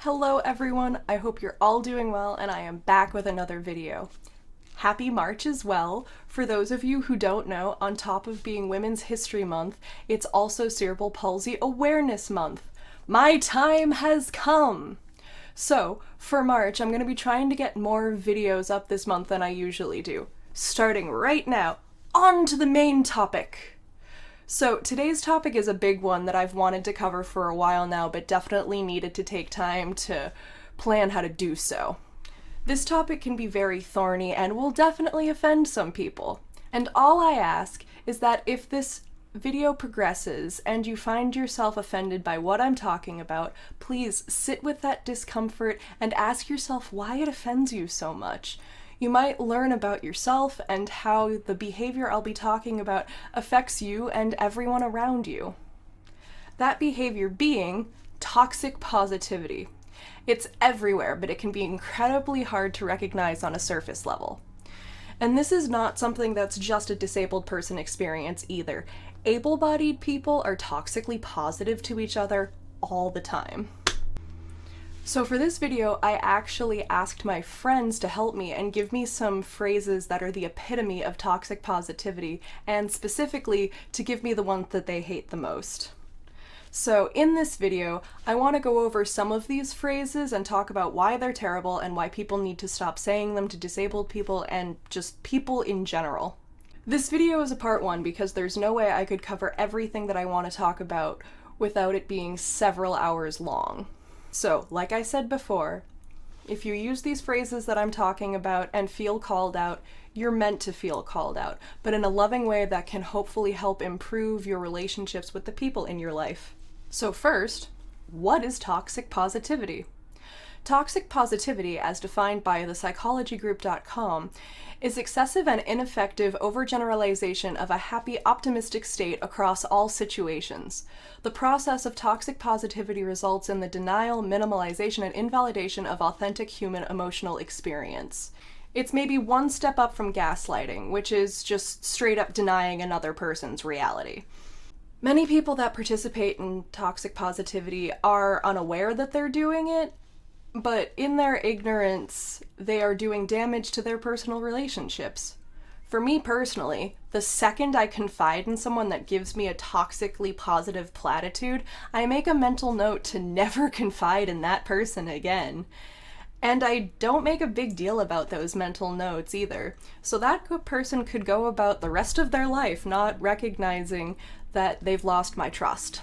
Hello everyone, I hope you're all doing well and I am back with another video. Happy March as well. For those of you who don't know, on top of being Women's History Month, it's also Cerebral Palsy Awareness Month. My time has come! So, for March, I'm going to be trying to get more videos up this month than I usually do. Starting right now, on to the main topic! So today's topic is a big one that I've wanted to cover for a while now, but definitely needed to take time to plan how to do so. This topic can be very thorny and will definitely offend some people. And all I ask is that if this video progresses and you find yourself offended by what I'm talking about, please sit with that discomfort and ask yourself why it offends you so much. You might learn about yourself and how the behavior I'll be talking about affects you and everyone around you. That behavior being toxic positivity. It's everywhere, but it can be incredibly hard to recognize on a surface level. And this is not something that's just a disabled person experience either. Able-bodied people are toxically positive to each other all the time. So for this video, I actually asked my friends to help me and give me some phrases that are the epitome of toxic positivity, and specifically to give me the ones that they hate the most. So in this video, I want to go over some of these phrases and talk about why they're terrible and why people need to stop saying them to disabled people and just people in general. This video is a part one because there's no way I could cover everything that I want to talk about without it being several hours long. So, like I said before, if you use these phrases that I'm talking about and feel called out, you're meant to feel called out, but in a loving way that can hopefully help improve your relationships with the people in your life. So first, what is toxic positivity? Toxic positivity, as defined by thepsychologygroup.com, is excessive and ineffective overgeneralization of a happy, optimistic state across all situations. The process of toxic positivity results in the denial, minimalization, and invalidation of authentic human emotional experience. It's maybe one step up from gaslighting, which is just straight up denying another person's reality. Many people that participate in toxic positivity are unaware that they're doing it, but in their ignorance, they are doing damage to their personal relationships. For me personally, the second I confide in someone that gives me a toxically positive platitude, I make a mental note to never confide in that person again. And I don't make a big deal about those mental notes either. So that person could go about the rest of their life not recognizing that they've lost my trust.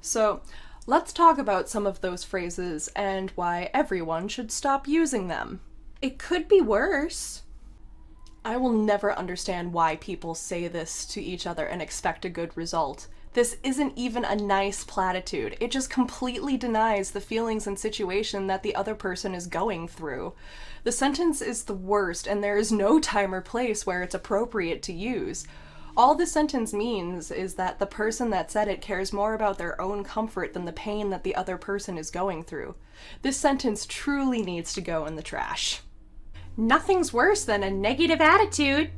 So, let's talk about some of those phrases and why everyone should stop using them. It could be worse. I will never understand why people say this to each other and expect a good result. This isn't even a nice platitude. It just completely denies the feelings and situation that the other person is going through. The sentence is the worst, and there is no time or place where it's appropriate to use. All the sentence means is that the person that said it cares more about their own comfort than the pain that the other person is going through. This sentence truly needs to go in the trash. Nothing's worse than a negative attitude.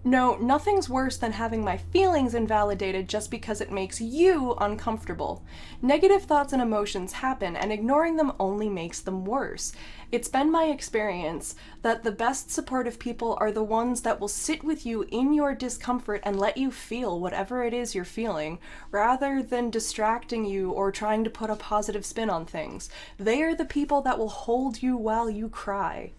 No, nothing's worse than having my feelings invalidated just because it makes you uncomfortable. Negative thoughts and emotions happen, and ignoring them only makes them worse. It's been my experience that the best supportive people are the ones that will sit with you in your discomfort and let you feel whatever it is you're feeling, rather than distracting you or trying to put a positive spin on things. They are the people that will hold you while you cry.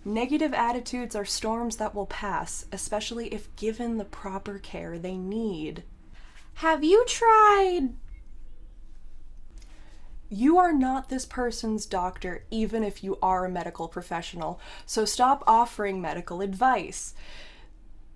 Negative attitudes are storms that will pass, especially if given the proper care they need. Have you tried? You are not this person's doctor, even if you are a medical professional, so stop offering medical advice.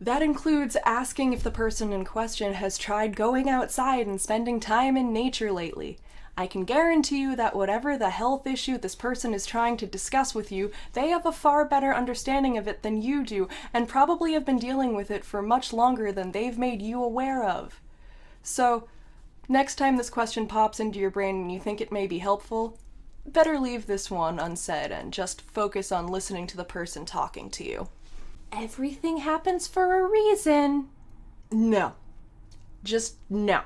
That includes asking if the person in question has tried going outside and spending time in nature lately. I can guarantee you that whatever the health issue this person is trying to discuss with you, they have a far better understanding of it than you do, and probably have been dealing with it for much longer than they've made you aware of. So, next time this question pops into your brain and you think it may be helpful, better leave this one unsaid and just focus on listening to the person talking to you. Everything happens for a reason. No. Just no.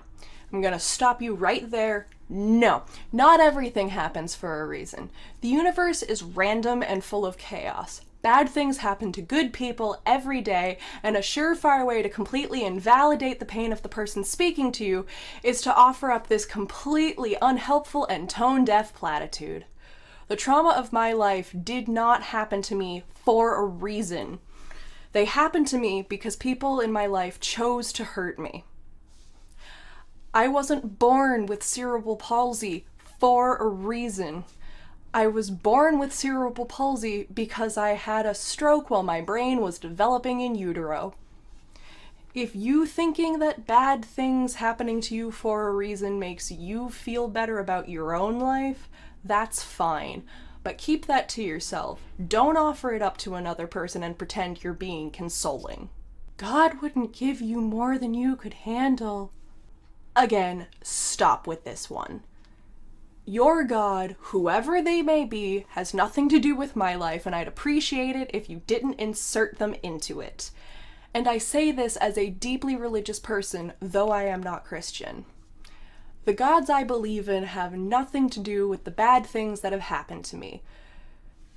I'm gonna stop you right there. No, not everything happens for a reason. The universe is random and full of chaos. Bad things happen to good people every day, and a surefire way to completely invalidate the pain of the person speaking to you is to offer up this completely unhelpful and tone-deaf platitude. The trauma of my life did not happen to me for a reason. They happened to me because people in my life chose to hurt me. I wasn't born with cerebral palsy for a reason. I was born with cerebral palsy because I had a stroke while my brain was developing in utero. If you thinking that bad things happening to you for a reason makes you feel better about your own life, that's fine. But keep that to yourself. Don't offer it up to another person and pretend you're being consoling. God wouldn't give you more than you could handle. Again, stop with this one. Your God, whoever they may be, has nothing to do with my life, and I'd appreciate it if you didn't insert them into it. And I say this as a deeply religious person, though I am not Christian. The gods I believe in have nothing to do with the bad things that have happened to me.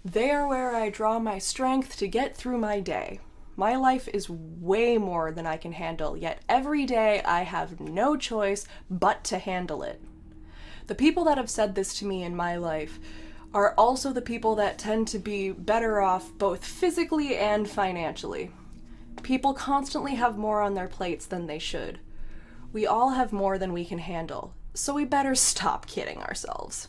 They are where I draw my strength to get through my day. My life is way more than I can handle, yet every day I have no choice but to handle it. The people that have said this to me in my life are also the people that tend to be better off both physically and financially. People constantly have more on their plates than they should. We all have more than we can handle, so we better stop kidding ourselves.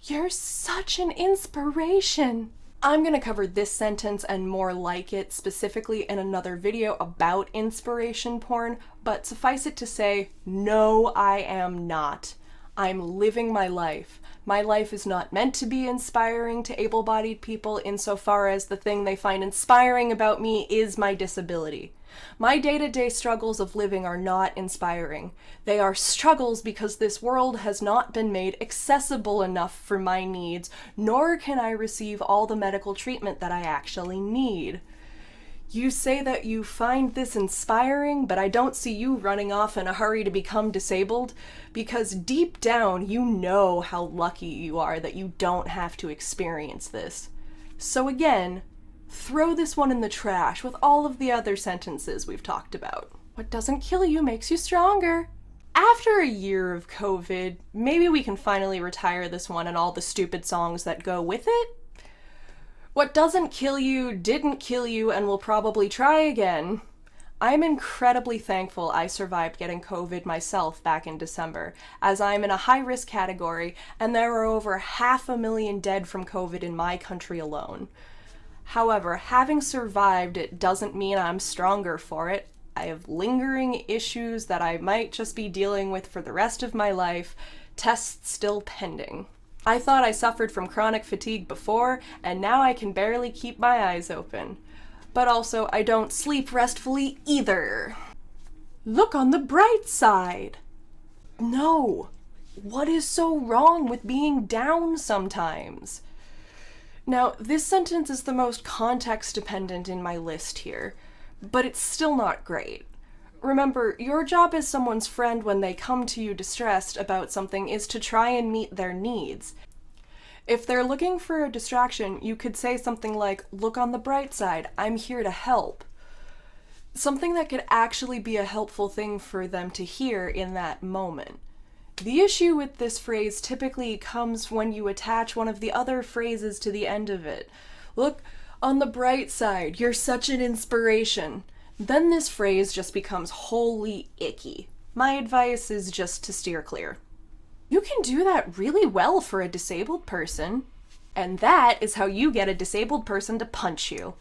You're such an inspiration. I'm gonna cover this sentence and more like it specifically in another video about inspiration porn, but suffice it to say, no, I am not. I'm living my life. My life is not meant to be inspiring to able-bodied people insofar as the thing they find inspiring about me is my disability. My day-to-day struggles of living are not inspiring. They are struggles because this world has not been made accessible enough for my needs, nor can I receive all the medical treatment that I actually need. You say that you find this inspiring, but I don't see you running off in a hurry to become disabled, because deep down you know how lucky you are that you don't have to experience this. So again, throw this one in the trash with all of the other sentences we've talked about. What doesn't kill you makes you stronger. After a year of COVID, maybe we can finally retire this one and all the stupid songs that go with it? What doesn't kill you didn't kill you and will probably try again. I'm incredibly thankful I survived getting COVID myself back in December, as I'm in a high-risk category and there are over 500,000 dead from COVID in my country alone. However, having survived it doesn't mean I'm stronger for it. I have lingering issues that I might just be dealing with for the rest of my life, tests still pending. I thought I suffered from chronic fatigue before, and now I can barely keep my eyes open. But also, I don't sleep restfully either. Look on the bright side. No. What is so wrong with being down sometimes? Now, this sentence is the most context-dependent in my list here, but it's still not great. Remember, your job as someone's friend when they come to you distressed about something is to try and meet their needs. If they're looking for a distraction, you could say something like, look on the bright side, I'm here to help. Something that could actually be a helpful thing for them to hear in that moment. The issue with this phrase typically comes when you attach one of the other phrases to the end of it. Look on the bright side, you're such an inspiration. Then this phrase just becomes wholly icky. My advice is just to steer clear. You can do that really well for a disabled person. And that is how you get a disabled person to punch you.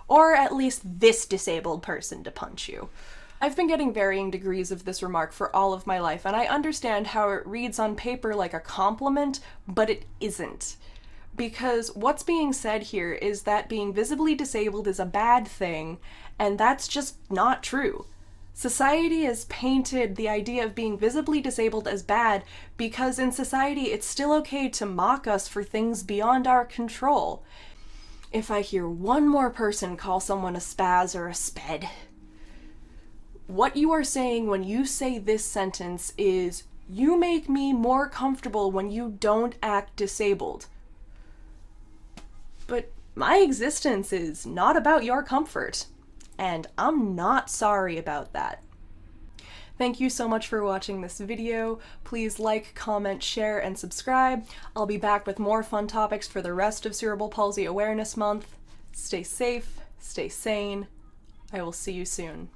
Or at least this disabled person to punch you. I've been getting varying degrees of this remark for all of my life, and I understand how it reads on paper like a compliment, but it isn't. Because what's being said here is that being visibly disabled is a bad thing, and that's just not true. Society has painted the idea of being visibly disabled as bad because in society it's still okay to mock us for things beyond our control. If I hear one more person call someone a spaz or a sped, what you are saying when you say this sentence is, You make me more comfortable when you don't act disabled. But my existence is not about your comfort, and I'm not sorry about that. Thank you so much for watching this video. Please like, comment, share, and subscribe. I'll be back with more fun topics for the rest of Cerebral Palsy Awareness Month. Stay safe, stay sane. I will see you soon.